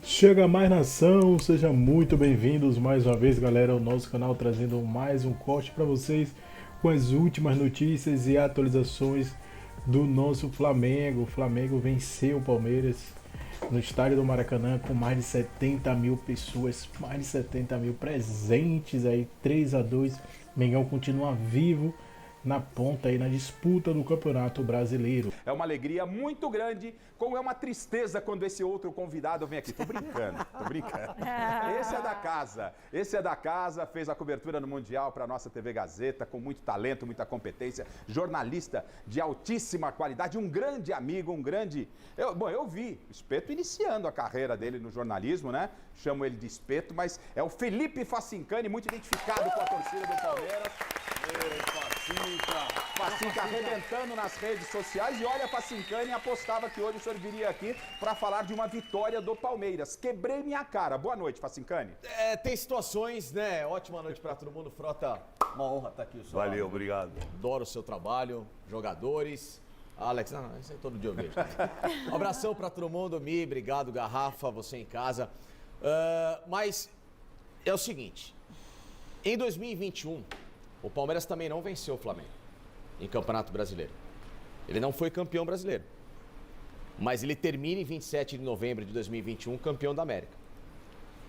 Chega mais nação, sejam muito bem-vindos mais uma vez, galera, ao nosso canal, trazendo mais um corte para vocês com as últimas notícias e atualizações do nosso Flamengo. O Flamengo venceu o Palmeiras no estádio do Maracanã com mais de 70 mil pessoas, mais de 70 mil presentes aí, 3-2. Mengão continua vivo na ponta aí na disputa do Campeonato Brasileiro. É uma alegria muito grande, como é uma tristeza quando esse outro convidado vem aqui. Tô brincando, tô brincando. Esse é da casa, fez a cobertura no Mundial para a nossa TV Gazeta, com muito talento, muita competência, jornalista de altíssima qualidade, um grande amigo, eu vi o Espeto iniciando a carreira dele no jornalismo, né? Chamo ele de Espeto, mas é o Felipe Facincani, muito identificado com a torcida do Palmeiras. Facinca arrebentando nas redes sociais. E olha, Facincani apostava que hoje o senhor viria aqui para falar de uma vitória do Palmeiras. Quebrei minha cara. Boa noite, Facincani. Tem situações, né? Ótima noite para todo mundo. Frota, uma honra estar aqui. Valeu, obrigado. Adoro o seu trabalho, jogadores. Alex, não, isso aí todo dia eu vejo. Um abração para todo mundo, Mi, obrigado, Garrafa, você em casa. Mas é o seguinte, em 2021, o Palmeiras também não venceu o Flamengo em Campeonato Brasileiro. Ele não foi campeão brasileiro, mas ele termina em 27 de novembro de 2021 campeão da América.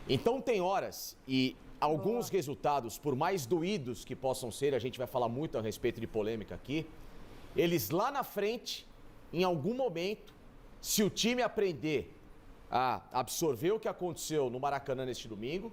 Então tem horas e alguns resultados, por mais doídos que possam ser, a gente vai falar muito a respeito de polêmica aqui, eles lá na frente, em algum momento, se o time aprender a absorver o que aconteceu no Maracanã neste domingo,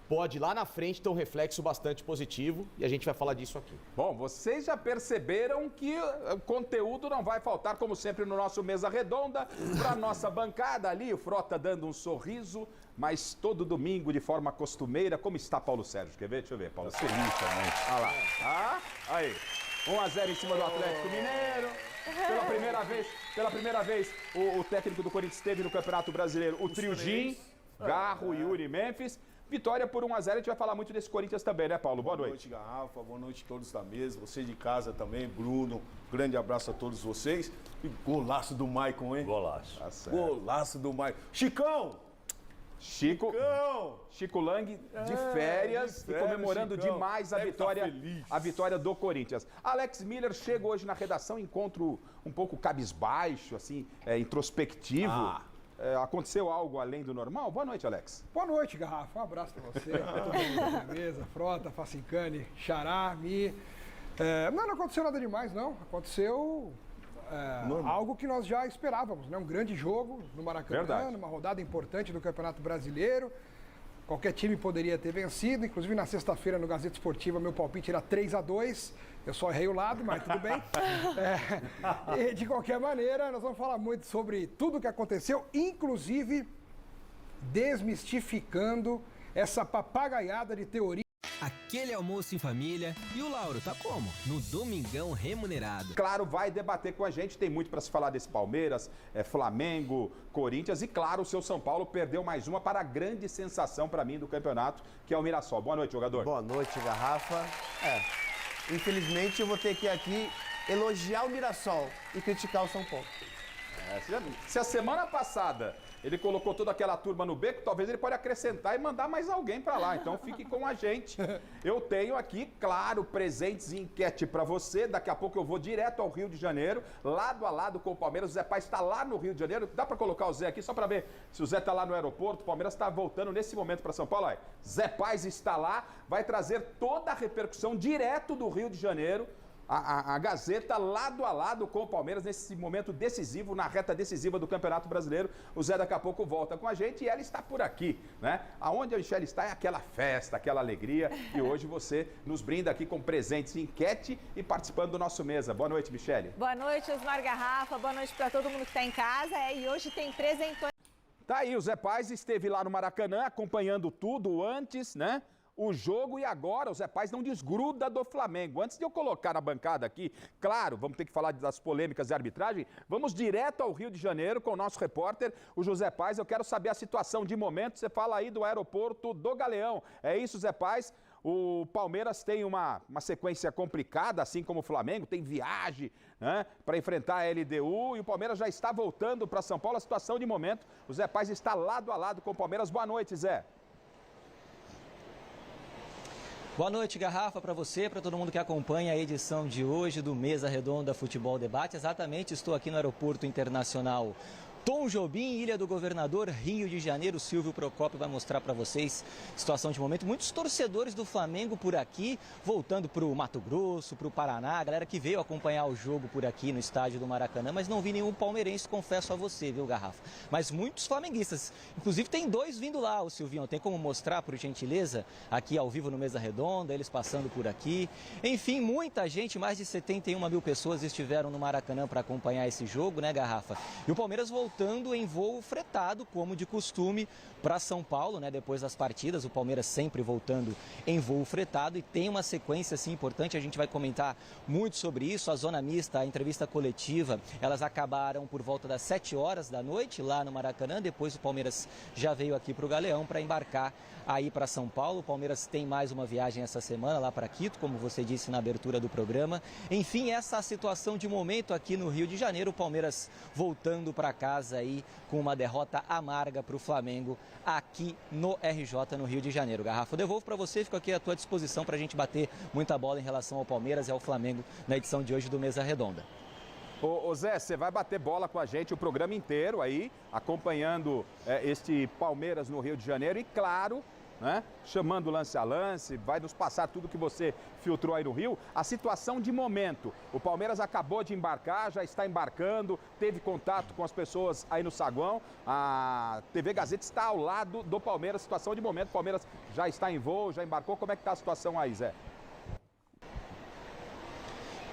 pode lá na frente ter um reflexo bastante positivo e a gente vai falar disso aqui. Bom, vocês já perceberam que o conteúdo não vai faltar, como sempre, no nosso Mesa Redonda, para nossa bancada ali, o Frota dando um sorriso, mas todo domingo, de forma costumeira. Como está Paulo Sérgio? Quer ver? Deixa eu ver, Paulo Sérgio. Feliz também. Olha lá. Aí. 1-0 em cima do Atlético Mineiro. Pela primeira vez, o técnico do Corinthians esteve no Campeonato Brasileiro, o trio Gin, Garro, Yuri e Memphis. Vitória por 1-0, a gente vai falar muito desse Corinthians também, né, Paulo? Boa noite. Boa noite, Garrafa. Boa noite a todos da mesa. Você de casa também, Bruno. Grande abraço a todos vocês. E golaço do Maicon, hein? Golaço. Tá certo. Golaço do Maicon. Chicão! Chico Lang de férias e comemorando Chicão. demais a vitória do Corinthians. Alex Miller chega hoje na redação, encontro um pouco cabisbaixo, assim, introspectivo. Aconteceu algo além do normal? Boa noite, Alex. Boa noite, Garrafa. Um abraço pra você, pra todo mundo da mesa, Frota, Facincani, Xará, Mi. Não aconteceu nada demais, não. Aconteceu algo que nós já esperávamos, né? Um grande jogo no Maracanã, Verdade. numa rodada importante do Campeonato Brasileiro. Qualquer time poderia ter vencido, inclusive na sexta-feira no Gazeta Esportiva meu palpite era 3-2, eu só errei o lado, mas tudo bem. E de qualquer maneira, nós vamos falar muito sobre tudo o que aconteceu, inclusive desmistificando essa papagaiada de teoria. Aquele almoço em família. E o Lauro tá como? No Domingão Remunerado. Claro, vai debater com a gente, tem muito para se falar desse Palmeiras, Flamengo, Corinthians e claro, o seu São Paulo perdeu mais uma para a grande sensação para mim do campeonato, que é o Mirassol. Boa noite, jogador. Boa noite, Garrafa. Infelizmente eu vou ter que aqui elogiar o Mirassol e criticar o São Paulo. Se a semana passada ele colocou toda aquela turma no beco, talvez ele pode acrescentar e mandar mais alguém para lá. Então fique com a gente. Eu tenho aqui, claro, presentes e enquete para você. Daqui a pouco eu vou direto ao Rio de Janeiro, lado a lado com o Palmeiras. O Zé Paz está lá no Rio de Janeiro. Dá para colocar o Zé aqui só para ver se o Zé está lá no aeroporto. O Palmeiras está voltando nesse momento para São Paulo. Aí, Zé Paz está lá, vai trazer toda a repercussão direto do Rio de Janeiro. A Gazeta lado a lado com o Palmeiras nesse momento decisivo, na reta decisiva do Campeonato Brasileiro. O Zé daqui a pouco volta com a gente e ela está por aqui, né? Aonde a Michelle está é aquela festa, aquela alegria. E hoje você nos brinda aqui com presentes, enquete e participando do nosso mesa. Boa noite, Michelle. Boa noite, Osmar Garrafa. Boa noite para todo mundo que está em casa. E hoje tem presentões. Tá aí, o Zé Paz esteve lá no Maracanã acompanhando tudo antes, né? O jogo e agora o Zé Paz não desgruda do Flamengo. Antes de eu colocar na bancada aqui, claro, vamos ter que falar das polêmicas de arbitragem, vamos direto ao Rio de Janeiro com o nosso repórter, o José Paz. Eu quero saber a situação de momento, você fala aí do aeroporto do Galeão. É isso, Zé Paz? O Palmeiras tem uma sequência complicada, assim como o Flamengo, tem viagem, né, para enfrentar a LDU, e o Palmeiras já está voltando para São Paulo. A situação de momento, o Zé Paz está lado a lado com o Palmeiras. Boa noite, Zé. Boa noite, Garrafa, para você, para todo mundo que acompanha a edição de hoje do Mesa Redonda Futebol Debate. Exatamente, estou aqui no Aeroporto Internacional Tom Jobim, Ilha do Governador, Rio de Janeiro. Silvio Procópio vai mostrar para vocês a situação de momento. Muitos torcedores do Flamengo por aqui, voltando para o Mato Grosso, para o Paraná. A galera que veio acompanhar o jogo por aqui no estádio do Maracanã, mas não vi nenhum palmeirense, confesso a você, viu, Garrafa? Mas muitos flamenguistas. Inclusive tem 2 vindo lá, o Silvinho. Tem como mostrar, por gentileza, aqui ao vivo no Mesa Redonda, eles passando por aqui. Enfim, muita gente, mais de 71 mil pessoas estiveram no Maracanã para acompanhar esse jogo, né, Garrafa? E o Palmeiras voltando em voo fretado, como de costume, para São Paulo, né? Depois das partidas, o Palmeiras sempre voltando em voo fretado, e tem uma sequência assim importante. A gente vai comentar muito sobre isso. A zona mista, a entrevista coletiva, elas acabaram por volta das 7 horas da noite lá no Maracanã. Depois o Palmeiras já veio aqui para o Galeão para embarcar aí para São Paulo. O Palmeiras tem mais uma viagem essa semana lá para Quito, como você disse na abertura do programa. Enfim, essa é a situação de momento aqui no Rio de Janeiro. O Palmeiras voltando para casa aí com uma derrota amarga para o Flamengo aqui no RJ, no Rio de Janeiro. Garrafa, eu devolvo para você, fico aqui à tua disposição para a gente bater muita bola em relação ao Palmeiras e ao Flamengo na edição de hoje do Mesa Redonda. Ô Zé, você vai bater bola com a gente o programa inteiro aí, acompanhando este Palmeiras no Rio de Janeiro e, claro, né, chamando lance a lance, vai nos passar tudo que você filtrou aí no Rio. A situação de momento, o Palmeiras acabou de embarcar, já está embarcando, teve contato com as pessoas aí no saguão, a TV Gazeta está ao lado do Palmeiras. Situação de momento, o Palmeiras já está em voo, já embarcou. Como é que está a situação aí, Zé?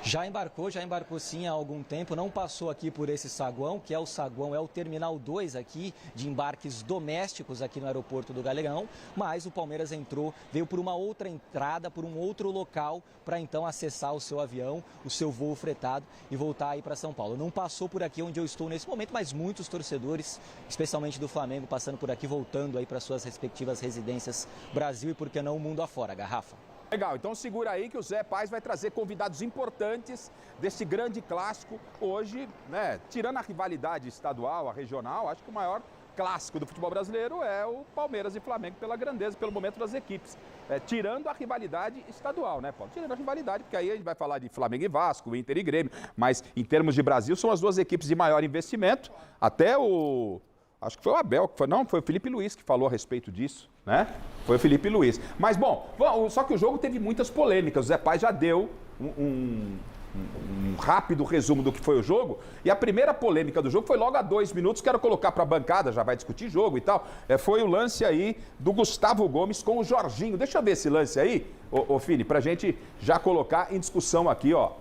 Já embarcou sim há algum tempo, não passou aqui por esse saguão, que é o saguão, é o Terminal 2 aqui, de embarques domésticos aqui no aeroporto do Galeão, mas o Palmeiras entrou, veio por uma outra entrada, por um outro local, para então acessar o seu avião, o seu voo fretado e voltar aí para São Paulo. Não passou por aqui onde eu estou nesse momento, mas muitos torcedores, especialmente do Flamengo, passando por aqui, voltando aí para suas respectivas residências, Brasil e, por que não, o mundo afora. Garrafa. Legal, então segura aí que o Zé Paz vai trazer convidados importantes desse grande clássico. Hoje, né, tirando a rivalidade estadual, a regional, acho que o maior clássico do futebol brasileiro é o Palmeiras e Flamengo, pela grandeza, pelo momento das equipes. Tirando a rivalidade estadual, né, Paulo? Tirando a rivalidade, porque aí a gente vai falar de Flamengo e Vasco, Inter e Grêmio, mas em termos de Brasil, são as duas equipes de maior investimento. Até acho que foi o Abel, foi o Felipe Luiz que falou a respeito disso, né? Foi o Felipe Luiz. Mas, bom, só que o jogo teve muitas polêmicas. O Zé Paz já deu um rápido resumo do que foi o jogo. E a primeira polêmica do jogo foi logo há 2 minutos. Quero colocar para a bancada, já vai discutir jogo e tal. Foi o lance aí do Gustavo Gomes com o Jorginho. Deixa eu ver esse lance aí, ô Fini, pra gente já colocar em discussão aqui, ó.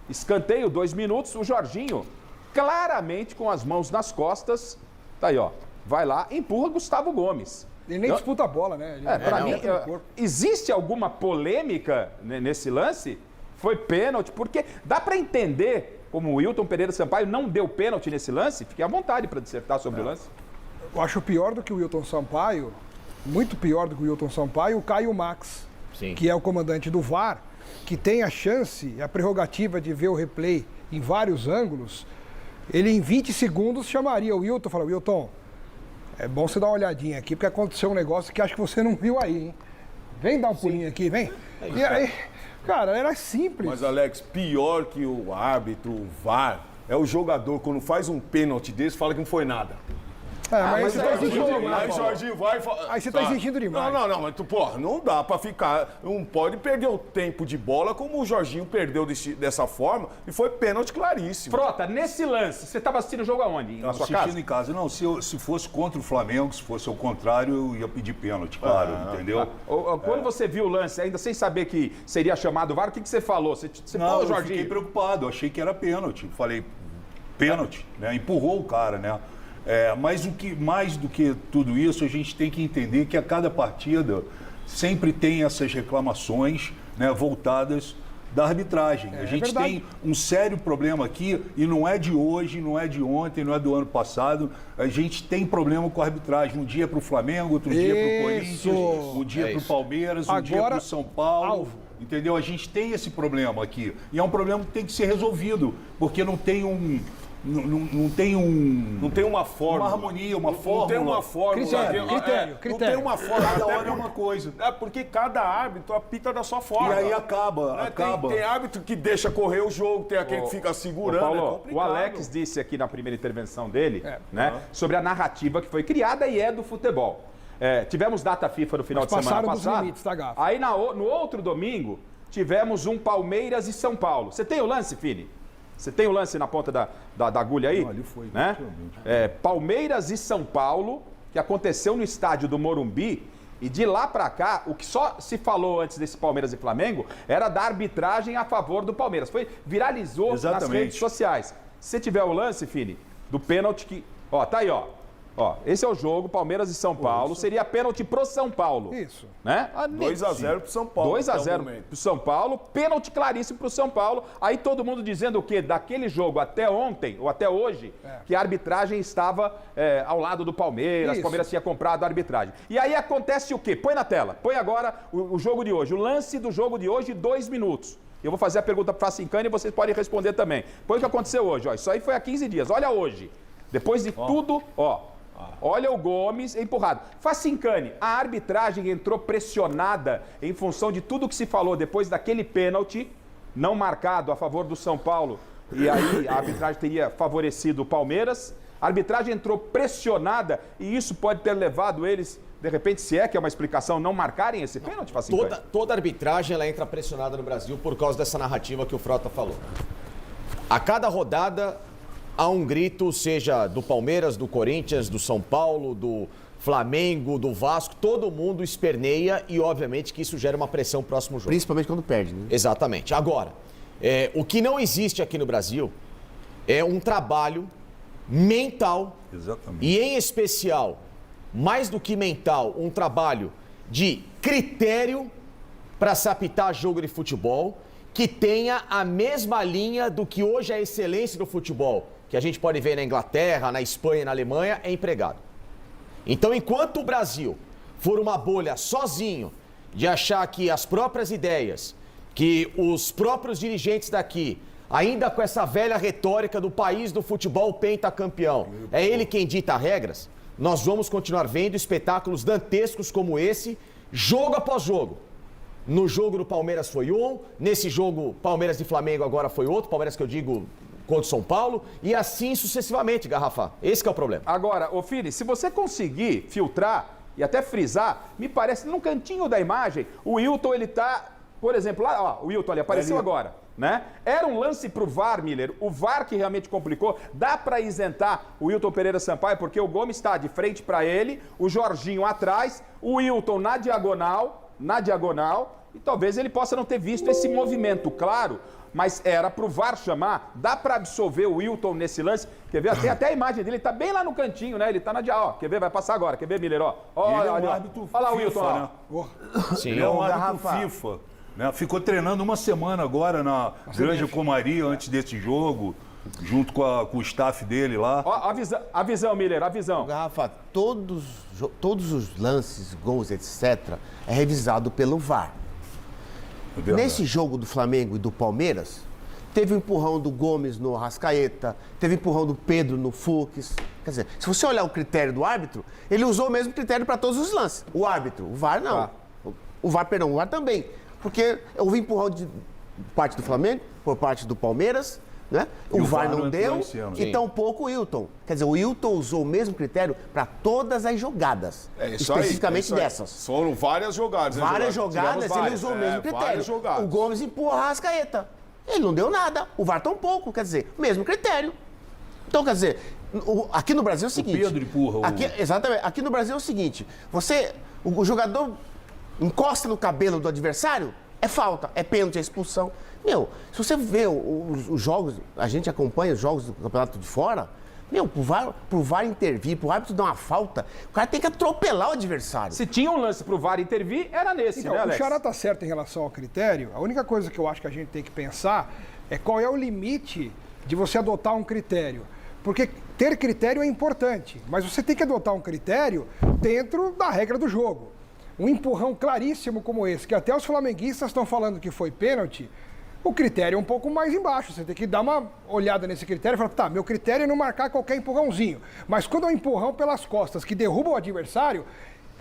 Escanteio, 2 minutos. O Jorginho, claramente com as mãos nas costas, tá aí, ó. Vai lá, empurra Gustavo Gomes. Ele nem disputa a bola, né? Para mim, existe alguma polêmica nesse lance? Foi pênalti? Porque dá para entender como o Wilton Pereira Sampaio não deu pênalti nesse lance? Fique à vontade para dissertar sobre o lance. Eu acho pior do que o Wilton Sampaio, muito pior do que o Wilton Sampaio, o Caio Max, Sim. que é o comandante do VAR, que tem a chance, a prerrogativa de ver o replay em vários ângulos. Ele em 20 segundos chamaria o Wilton e falaria: Wilton, é bom você dar uma olhadinha aqui, porque aconteceu um negócio que acho que você não viu aí, hein? Vem dar um pulinho aqui, vem. E aí, cara, era simples. Mas, Alex, pior que o árbitro, o VAR, é o jogador, quando faz um pênalti desse, fala que não foi nada. Mas você tá exigindo demais. Aí Jorginho vai e fala... Aí você tá exigindo demais. Não, mas tu, porra, não dá pra ficar... Não pode perder o tempo de bola como o Jorginho perdeu dessa forma e foi pênalti claríssimo. Frota, nesse lance, você estava assistindo o jogo aonde? Na sua casa? Assistindo em casa. Não, se fosse contra o Flamengo, se fosse ao contrário, eu ia pedir pênalti, claro, entendeu? Quando você viu o lance, ainda sem saber que seria chamado o VAR, o que você falou? Você não, falou, eu Jorginho? fiquei preocupado, eu achei que era pênalti. Falei, pênalti, né? Empurrou o cara, né? Mas mais do que tudo isso, a gente tem que entender que a cada partida sempre tem essas reclamações, né, voltadas da arbitragem. A gente tem um sério problema aqui, e não é de hoje, não é de ontem, não é do ano passado. A gente tem problema com a arbitragem. Um dia para o Flamengo, outro dia para o Corinthians, um dia para o Palmeiras, um dia para o São Paulo. Entendeu? A gente tem esse problema aqui. E é um problema que tem que ser resolvido, porque não tem não tem uma forma, uma harmonia, uma fórmula. Não tem uma fórmula. Critério. Não tem uma forma. Cada hora é uma coisa. É porque cada árbitro apita da sua forma. E aí acaba. Tem árbitro que deixa correr o jogo, tem aquele que fica segurando. Paulo, o Alex disse aqui na primeira intervenção dele, né, sobre a narrativa que foi criada e é do futebol. Tivemos data FIFA no final de semana passado. Limites, tá, Gafa? Aí no outro domingo tivemos um Palmeiras e São Paulo. Você tem o lance, Fini? Você tem o lance na ponta da agulha aí? Não, ali foi. Né? Palmeiras e São Paulo, que aconteceu no estádio do Morumbi, e de lá pra cá, o que só se falou antes desse Palmeiras e Flamengo era da arbitragem a favor do Palmeiras. Viralizou nas redes sociais. Se você tiver o lance, Fini, do pênalti que... Ó, tá aí, ó. Esse é o jogo, Palmeiras e São Paulo. Seria pênalti pro São Paulo. Isso. Né? 2-0 pro São Paulo. 2-0 pro São Paulo. Pênalti claríssimo pro São Paulo. Aí todo mundo dizendo o quê? Daquele jogo até ontem, ou até hoje, que a arbitragem estava ao lado do Palmeiras. O Palmeiras tinha comprado a arbitragem. E aí acontece o quê? Põe na tela. Põe agora o jogo de hoje. O lance do jogo de hoje, 2 minutos. Eu vou fazer a pergunta para a Facincani e vocês podem responder também. Põe o que aconteceu hoje. Isso aí foi há 15 dias. Olha hoje. Depois de tudo, olha o Gomes empurrado. Facincani, a arbitragem entrou pressionada em função de tudo que se falou depois daquele pênalti não marcado a favor do São Paulo. E aí a arbitragem teria favorecido o Palmeiras. A arbitragem entrou pressionada e isso pode ter levado eles, de repente, se é que é uma explicação, não marcarem esse pênalti, Facincani? Toda arbitragem ela entra pressionada no Brasil por causa dessa narrativa que o Frota falou. A cada rodada há um grito, seja do Palmeiras, do Corinthians, do São Paulo, do Flamengo, do Vasco, todo mundo esperneia e, obviamente, que isso gera uma pressão no próximo jogo. Principalmente quando perde, né? Exatamente. Agora, o que não existe aqui no Brasil é um trabalho mental e, em especial, mais do que mental, um trabalho de critério para se apitar jogo de futebol que tenha a mesma linha do que hoje é a excelência do futebol, que a gente pode ver na Inglaterra, na Espanha, na Alemanha, é empregado. Então, enquanto o Brasil for uma bolha sozinho de achar que as próprias ideias, que os próprios dirigentes daqui, ainda com essa velha retórica do país do futebol pentacampeão, é ele quem dita regras, nós vamos continuar vendo espetáculos dantescos como esse, jogo após jogo. No jogo do Palmeiras foi um, nesse jogo Palmeiras e Flamengo agora foi outro, Palmeiras que eu digo contra o São Paulo, e assim sucessivamente, Garrafa. Esse que é o problema. Agora, ô Fili, se você conseguir filtrar e até frisar, me parece, num cantinho da imagem, o Wilton, ele tá, por exemplo, lá, ó, o Wilton ali apareceu agora, né? Era um lance pro VAR, Miller, o VAR que realmente complicou, dá para isentar o Wilton Pereira Sampaio, porque o Gomes está de frente para ele, o Jorginho atrás, o Wilton na diagonal, e talvez ele possa não ter visto esse movimento, claro, mas era pro VAR chamar, dá para absolver o Wilton nesse lance, quer ver? Tem até a imagem dele, ele tá bem lá no cantinho, né? Ele tá na diagonal, quer ver? Vai passar agora, quer ver, Miller? Olha, ele é um árbitro olha lá o Wilton, FIFA, né? Sim. Ele é um árbitro FIFA, né? Ficou treinando uma semana agora na Granja Comaria, antes desse jogo, junto com o staff dele lá. Ó, a visão, Miller, a visão. Garrafa, todos os lances, gols, etc., é revisado pelo VAR. Nesse jogo do Flamengo e do Palmeiras, teve o empurrão do Gomes no Arrascaeta, teve o empurrão do Pedro no Fux. Quer dizer, se você olhar o critério do árbitro, ele usou o mesmo critério para todos os lances. O árbitro, o VAR não. O VAR também. Porque houve empurrão de parte do Flamengo, por parte do Palmeiras, né? O VAR não deu, e tampouco o Wilton. Quer dizer, o Wilton usou o mesmo critério para todas as jogadas. Especificamente dessas. Foram várias jogadas. Várias jogadas, ele usou o mesmo critério. O Gomes empurra a Arrascaeta. Ele não deu nada. O VAR tampouco. Quer dizer, o mesmo critério. Então, quer dizer, aqui no Brasil é o seguinte... O Pedro empurra. Exatamente. Aqui no Brasil é o seguinte, o jogador encosta no cabelo do adversário, é falta, é pênalti, é expulsão. Se você vê os jogos, a gente acompanha os jogos do campeonato de fora, Meu, pro VAR intervir, pro árbitro dar uma falta, o cara tem que atropelar o adversário. Se tinha um lance pro VAR intervir, era nesse, então, né, Alex? O Xará tá certo em relação ao critério. A única coisa que eu acho que a gente tem que pensar é qual é o limite de você adotar um critério. Porque ter critério é importante, mas você tem que adotar um critério dentro da regra do jogo. Um empurrão claríssimo como esse, que até os flamenguistas estão falando que foi pênalti, o critério é um pouco mais embaixo. Você tem que dar uma olhada nesse critério e falar, tá, meu critério é não marcar qualquer empurrãozinho. Mas quando é um empurrão pelas costas que derruba o adversário,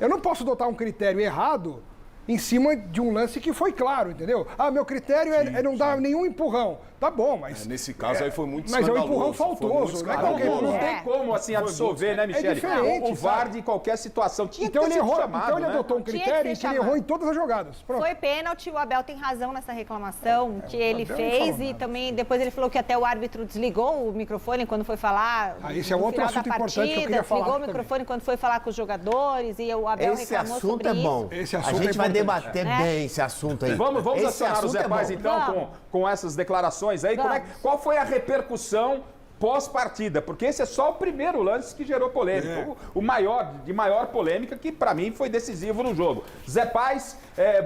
eu não posso adotar um critério errado em cima de um lance que foi claro, entendeu? Ah, meu critério é não dar nenhum empurrão. Tá bom, mas... nesse caso aí foi muito Mas é um escandaloso. empurrão faltoso, né? Não tem como, assim, absolver, né, Michele? diferente, O VAR sabe? de qualquer situação tinha Então que ter ele sido errou, chamado, então ele né? adotou um Tinha que critério ser em que ele chamado. errou em todas as jogadas. Pronto. Foi pênalti, o Abel tem razão nessa reclamação que ele Abel não fez falou e nada. também depois ele falou que até o árbitro desligou o microfone quando foi falar. Esse é no outro final assunto da importante que eu partida, queria falar desligou o também. microfone quando foi falar com os jogadores e o Abel Esse reclamou assunto sobre é isso. bom. Esse A assunto gente é vai importante. debater bem esse assunto aí. Vamos Esse acionar o assunto Zé é Paz, bom. então, Vamos. com essas declarações aí. Qual foi a repercussão pós-partida? Porque esse é só o primeiro lance que gerou polêmica. O maior polêmica, que para mim foi decisivo no jogo. Zé Paz,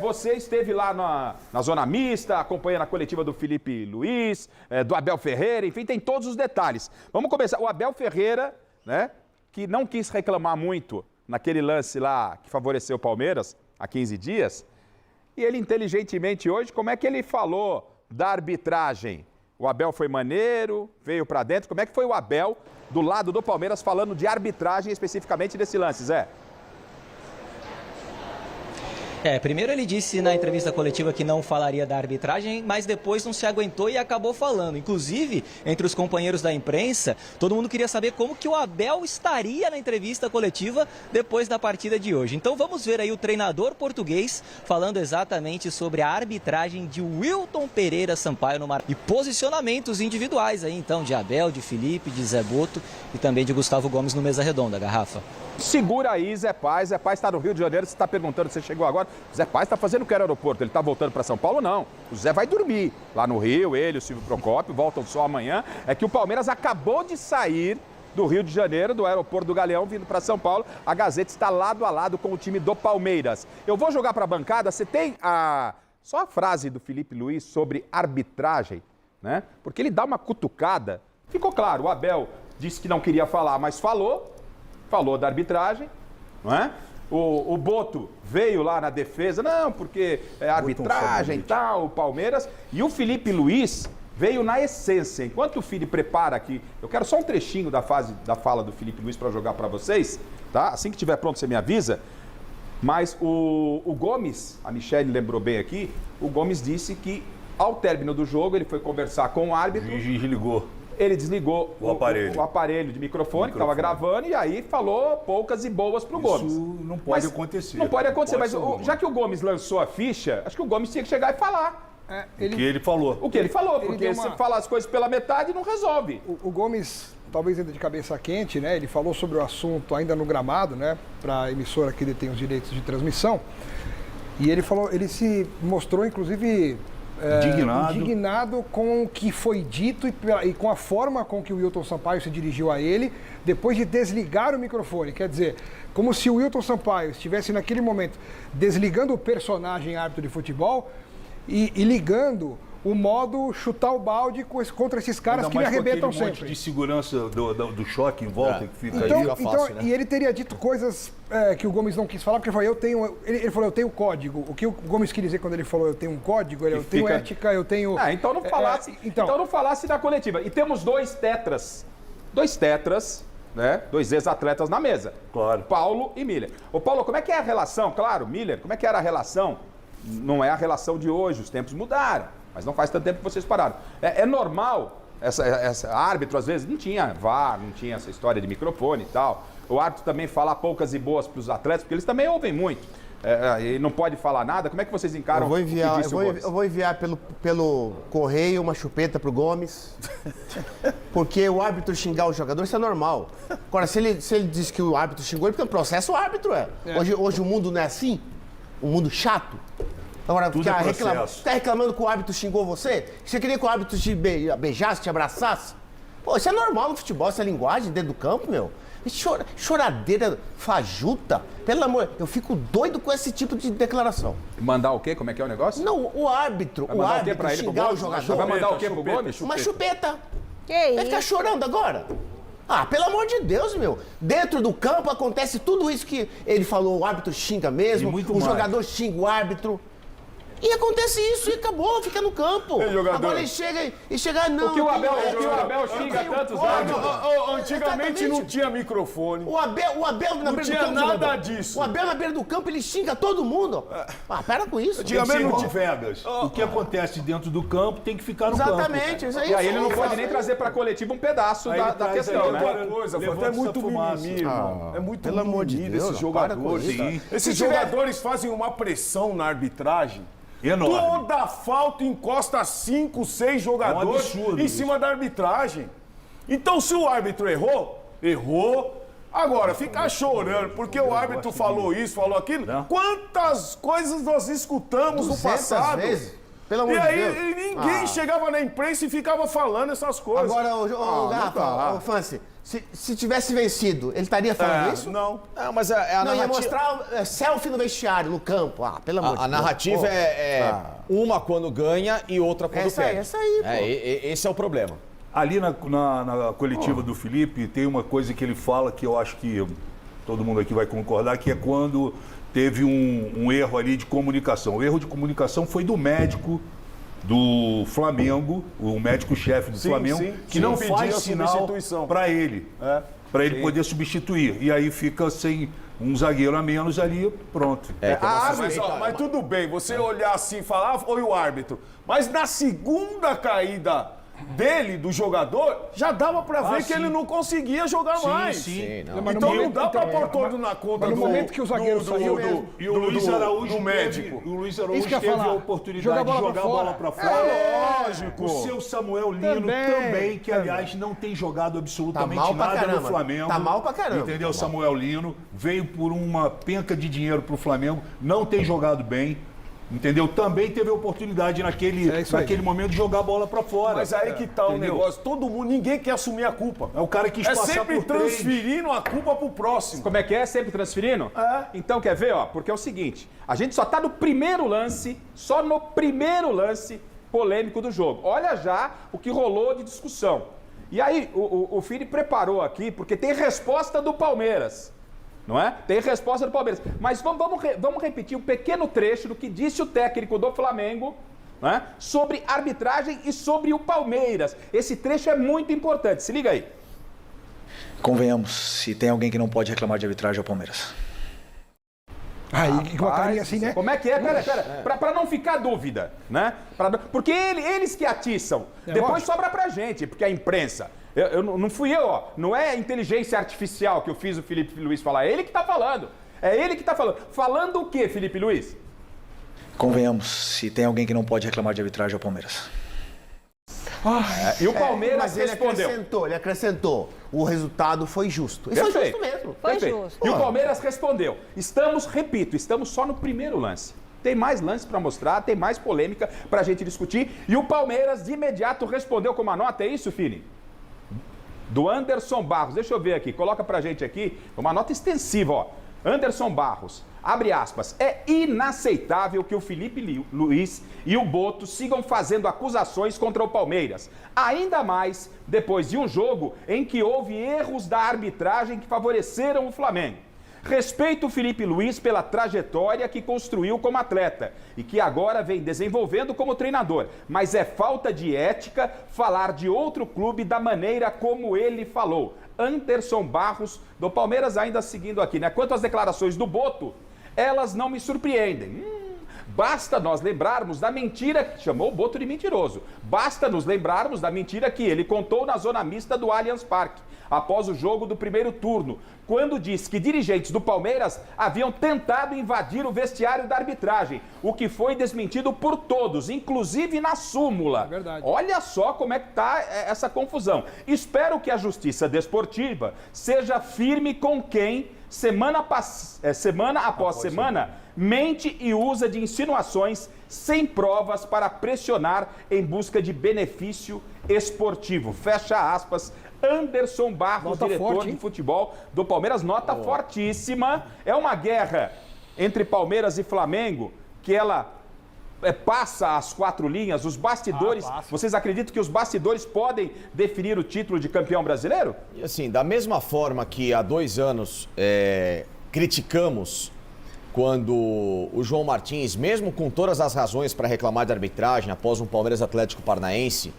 você esteve lá na zona mista, acompanhando a coletiva do Felipe Luiz, do Abel Ferreira, enfim, tem todos os detalhes. Vamos começar. O Abel Ferreira, né, que não quis reclamar muito naquele lance lá que favoreceu o Palmeiras há 15 dias, e ele inteligentemente hoje, como é que ele falou da arbitragem? O Abel foi maneiro, veio pra dentro. Como é que foi o Abel do lado do Palmeiras falando de arbitragem especificamente desse lance, Zé? Primeiro ele disse na entrevista coletiva que não falaria da arbitragem, mas depois não se aguentou e acabou falando. Inclusive, entre os companheiros da imprensa, todo mundo queria saber como que o Abel estaria na entrevista coletiva depois da partida de hoje. Então vamos ver aí o treinador português falando exatamente sobre a arbitragem de Wilton Pereira Sampaio no Maracanã. E posicionamentos individuais aí, então, de Abel, de Felipe, de Zé Boto e também de Gustavo Gomes no Mesa Redonda, Garrafa. Segura aí, Zé Paz. Zé Paz está no Rio de Janeiro. Você está perguntando, você chegou agora. Zé Paz está fazendo o que era aeroporto? Ele está voltando para São Paulo? Não. O Zé vai dormir lá no Rio, ele, o Silvio Procópio, voltam só amanhã. É que o Palmeiras acabou de sair do Rio de Janeiro, do aeroporto do Galeão, vindo para São Paulo. A Gazeta está lado a lado com o time do Palmeiras. Eu vou jogar para a bancada. Você tem só a frase do Felipe Luiz sobre arbitragem, né? Porque ele dá uma cutucada. Ficou claro, o Abel disse que não queria falar, mas falou da arbitragem, não é? O Boto veio lá na defesa, não, porque é arbitragem e tal, o Palmeiras. E o Felipe Luiz veio na essência. Enquanto o Felipe prepara aqui, eu quero só um trechinho da fala do Felipe Luiz para jogar para vocês, tá? Assim que estiver pronto, você me avisa. Mas o Gomes, a Michele lembrou bem aqui, o Gomes disse que ao término do jogo ele foi conversar com o árbitro. O juiz desligou. Ele desligou o aparelho de microfone que estava gravando e aí falou poucas e boas pro Gomes. Isso não pode acontecer. Não pode acontecer, mas já que o Gomes lançou a ficha, acho que o Gomes tinha que chegar e falar. O que ele falou. O que ele falou, porque se falar as coisas pela metade, não resolve. O Gomes, talvez ainda de cabeça quente, né? Ele falou sobre o assunto ainda no gramado, né? Para a emissora que detém os direitos de transmissão. E ele falou, ele se mostrou, inclusive, indignado com o que foi dito e com a forma com que o Wilton Sampaio se dirigiu a ele depois de desligar o microfone. Quer dizer, como se o Wilton Sampaio estivesse naquele momento desligando o personagem árbitro de futebol e ligando o modo chutar o balde contra esses caras que me arrebentam sempre. Monte de segurança do choque em volta que fica então, aí. Fácil, né? E ele teria dito coisas que o Gomes não quis falar, porque ele falou, eu tenho código. O que o Gomes quis dizer quando ele falou, eu tenho um código, eu tenho ética, eu tenho... Então não falasse, então não falasse da coletiva. E temos dois tetras, né? Dois ex-atletas na mesa. Claro. Paulo e Miller. Ô Paulo, como é que é a relação? Claro, Miller, como é que era a relação? Não é a relação de hoje, os tempos mudaram. Mas não faz tanto tempo que vocês pararam. É normal, essa árbitro às vezes não tinha VAR, não tinha essa história de microfone e tal. O árbitro também falar poucas e boas para os atletas, porque eles também ouvem muito. E não pode falar nada. Como é que vocês encaram eu vou enviar Gomes? pelo correio uma chupeta pro Gomes. Porque o árbitro xingar o jogador, isso é normal. Agora, se ele diz que o árbitro xingou, ele processo o árbitro, Hoje o mundo não é assim? Um mundo chato? Agora, tá reclamando que o árbitro xingou você? Você queria que o árbitro te beijasse, te abraçasse? Pô, isso é normal no futebol, essa linguagem dentro do campo, meu. Choradeira fajuta. Pelo amor, eu fico doido com esse tipo de declaração. Mandar o quê? Como é que é o negócio? Não, o árbitro xingar o jogador. Vai mandar o quê pro Gomes? Uma chupeta. Que isso? Vai ficar chorando agora? Ah, pelo amor de Deus, meu. Dentro do campo acontece tudo isso que ele falou, o árbitro xinga mesmo, o jogador xinga o árbitro. E acontece isso e acabou, fica no campo. Agora ele chega não. O que o Abel xinga tantos árbitros? Antigamente não tinha microfone. O Abel na beira do campo. Não tinha nada disso. O Abel na beira do campo, ele xinga todo mundo. Ah, para com isso. Antigamente não tinha Vegas. O que acontece dentro do campo tem que ficar no campo. Exatamente. E aí ele não pode nem trazer pra coletiva um pedaço da questão, né? É muito mimimi, irmão. É muito pelo amor de Deus, desses jogadores. Esses jogadores fazem uma pressão na arbitragem. Enorme. Toda falta encosta 5, 6 jogadores em cima da arbitragem. Então, se o árbitro errou. Agora, ficar chorando porque o árbitro falou isso, falou aquilo. Quantas coisas nós escutamos no passado? Vezes. Pelo amor de Deus. E ninguém chegava na imprensa e ficava falando essas coisas. Agora, o Garrafa, Fancy, se tivesse vencido, ele estaria falando isso? Não. Não, mas a narrativa... ia mostrar selfie no vestiário, no campo. Ah, pelo amor de Deus. A narrativa uma quando ganha e outra quando perde. Essa aí, pô. Esse é o problema. Ali na coletiva do Felipe, tem uma coisa que ele fala que eu acho que todo mundo aqui vai concordar, que é quando teve um erro ali de comunicação. O erro de comunicação foi do médico do Flamengo, o médico-chefe do Flamengo, que não faz sinal para ele, poder substituir. E aí fica sem um zagueiro a menos ali, pronto. Mas tudo bem, você olhar assim e falar, foi o árbitro. Mas na segunda caída dele, do jogador, já dava pra ver que ele não conseguia jogar mais. Então não dá pra pôr todo na conta no momento que o zagueiro saiu e o Luiz Araújo médico. O Luiz Araújo teve a oportunidade de jogar a bola pra fora. Lógico. O seu Samuel Lino também, que aliás não tem jogado absolutamente nada no Flamengo. Tá mal pra caramba. Entendeu? Samuel Lino veio por uma penca de dinheiro pro Flamengo, não tem jogado bem. Entendeu? Também teve a oportunidade naquele momento de jogar a bola pra fora. Mas aí que tá o negócio. Todo mundo, ninguém quer assumir a culpa. É o cara que quis passar sempre transferindo a culpa pro próximo. Como é que é? Sempre transferindo? Então, quer ver, ó? Porque é o seguinte, a gente só tá no primeiro lance, polêmico do jogo. Olha já o que rolou de discussão. E aí, o Fili preparou aqui, porque tem resposta do Palmeiras. Não é? Tem resposta do Palmeiras. Mas vamos repetir um pequeno trecho do que disse o técnico do Flamengo, não é? Sobre arbitragem e sobre o Palmeiras. Esse trecho é muito importante. Se liga aí. Convenhamos, se tem alguém que não pode reclamar de arbitragem é o Palmeiras. Aí, com a carinha assim, né? Como é que é? Pera. Pra não ficar dúvida, né? Porque eles que atiçam. Depois sobra pra gente, porque a imprensa... não fui eu, ó. Não é inteligência artificial que eu fiz o Felipe Luiz falar. É ele que tá falando. É ele que tá falando. Falando o quê, Felipe Luiz? Convenhamos, se tem alguém que não pode reclamar de arbitragem é o Palmeiras. E o Palmeiras mas ele acrescentou. O resultado foi justo. Isso foi justo mesmo. Foi justo. E o Palmeiras respondeu. Estamos só no primeiro lance. Tem mais lances para mostrar, tem mais polêmica pra gente discutir. E o Palmeiras de imediato respondeu com uma nota. É isso, Fili? Do Anderson Barros. Deixa eu ver aqui. Coloca pra gente aqui uma nota extensiva, ó. Anderson Barros. Abre aspas, é inaceitável que o Felipe Luiz e o Boto sigam fazendo acusações contra o Palmeiras. Ainda mais depois de um jogo em que houve erros da arbitragem que favoreceram o Flamengo. Respeito o Felipe Luiz pela trajetória que construiu como atleta e que agora vem desenvolvendo como treinador. Mas é falta de ética falar de outro clube da maneira como ele falou. Anderson Barros, do Palmeiras, ainda seguindo aqui, né? Quanto às declarações do Boto, elas não me surpreendem. Basta nós lembrarmos da mentira que chamou o Boto de mentiroso. Basta nos lembrarmos da mentira que ele contou na zona mista do Allianz Parque, após o jogo do primeiro turno, quando disse que dirigentes do Palmeiras haviam tentado invadir o vestiário da arbitragem, o que foi desmentido por todos, inclusive na súmula. É verdade. Olha só como é que está essa confusão. Espero que a Justiça Desportiva seja firme com quem semana após semana, mente e usa de insinuações sem provas para pressionar em busca de benefício esportivo. Fecha aspas. Anderson Barros, nota diretor forte, de futebol do Palmeiras, nota fortíssima. É uma guerra entre Palmeiras e Flamengo que ela passa as 4 linhas, os bastidores. Vocês acreditam que os bastidores podem definir o título de campeão brasileiro? E assim, da mesma forma que há 2 anos criticamos quando o João Martins, mesmo com todas as razões para reclamar de arbitragem após um Palmeiras Atlético Paranaense,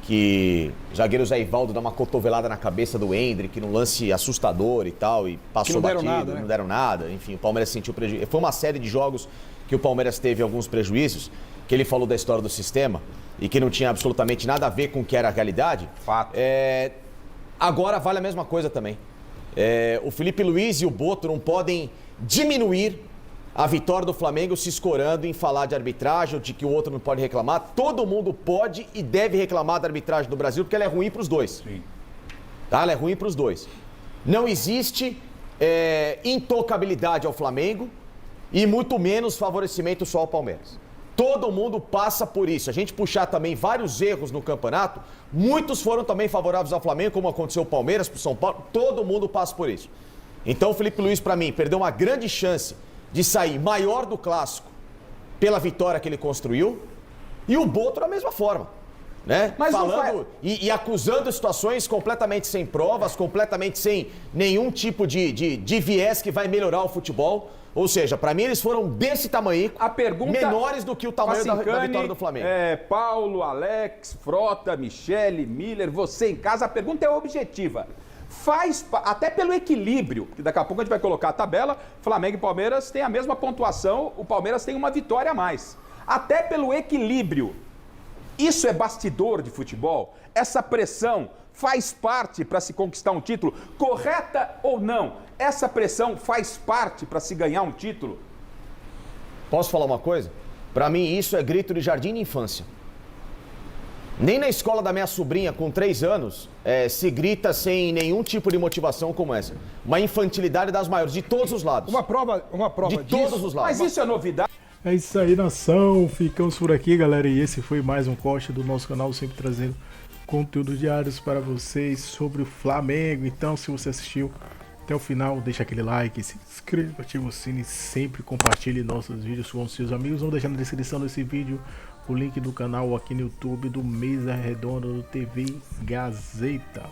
que o zagueiro Zé Ivaldo dá uma cotovelada na cabeça do Hendrick num lance assustador e tal, e passou batido, não deram nada, enfim, o Palmeiras sentiu prejuízo. Foi uma série de jogos que o Palmeiras teve alguns prejuízos, que ele falou da história do sistema e que não tinha absolutamente nada a ver com o que era a realidade. Fato. Agora vale a mesma coisa também. O Felipe Luiz e o Boto não podem diminuir a vitória do Flamengo se escorando em falar de arbitragem ou de que o outro não pode reclamar. Todo mundo pode e deve reclamar da arbitragem do Brasil, porque ela é ruim para os dois. Sim. Tá? Ela é ruim para os dois. Não existe intocabilidade ao Flamengo e muito menos favorecimento só ao Palmeiras. Todo mundo passa por isso. A gente puxar também vários erros no campeonato, muitos foram também favoráveis ao Flamengo, como aconteceu o Palmeiras, pro São Paulo. Todo mundo passa por isso. Então o Felipe Luiz, para mim, perdeu uma grande chance de sair maior do clássico pela vitória que ele construiu, e o Boto da mesma forma, né? Mas falando e acusando situações completamente sem provas, completamente sem nenhum tipo de viés que vai melhorar o futebol. Ou seja, para mim eles foram desse tamanho, menores do que o tamanho da vitória do Flamengo. Paulo, Alex, Frota, Michele, Miller, você em casa, a pergunta é objetiva. Até pelo equilíbrio, que daqui a pouco a gente vai colocar a tabela, Flamengo e Palmeiras têm a mesma pontuação, o Palmeiras tem uma vitória a mais. Até pelo equilíbrio, isso é bastidor de futebol? Essa pressão faz parte para se conquistar um título? Correta ou não? Essa pressão faz parte para se ganhar um título? Posso falar uma coisa? Para mim isso é grito de jardim de infância. Nem na escola da minha sobrinha, com 3 anos, se grita sem nenhum tipo de motivação como essa. Uma infantilidade das maiores, de todos os lados. Uma prova de disso. todos os lados. Mas isso é novidade? É isso aí, nação. Ficamos por aqui, galera. E esse foi mais um corte do nosso canal, sempre trazendo conteúdos diários para vocês sobre o Flamengo. Então, se você assistiu até o final, deixa aquele like, se inscreva, ativa o sino e sempre compartilhe nossos vídeos com seus amigos. Vamos deixar na descrição desse vídeo o link do canal aqui no YouTube do Mesa Redonda do TV Gazeta.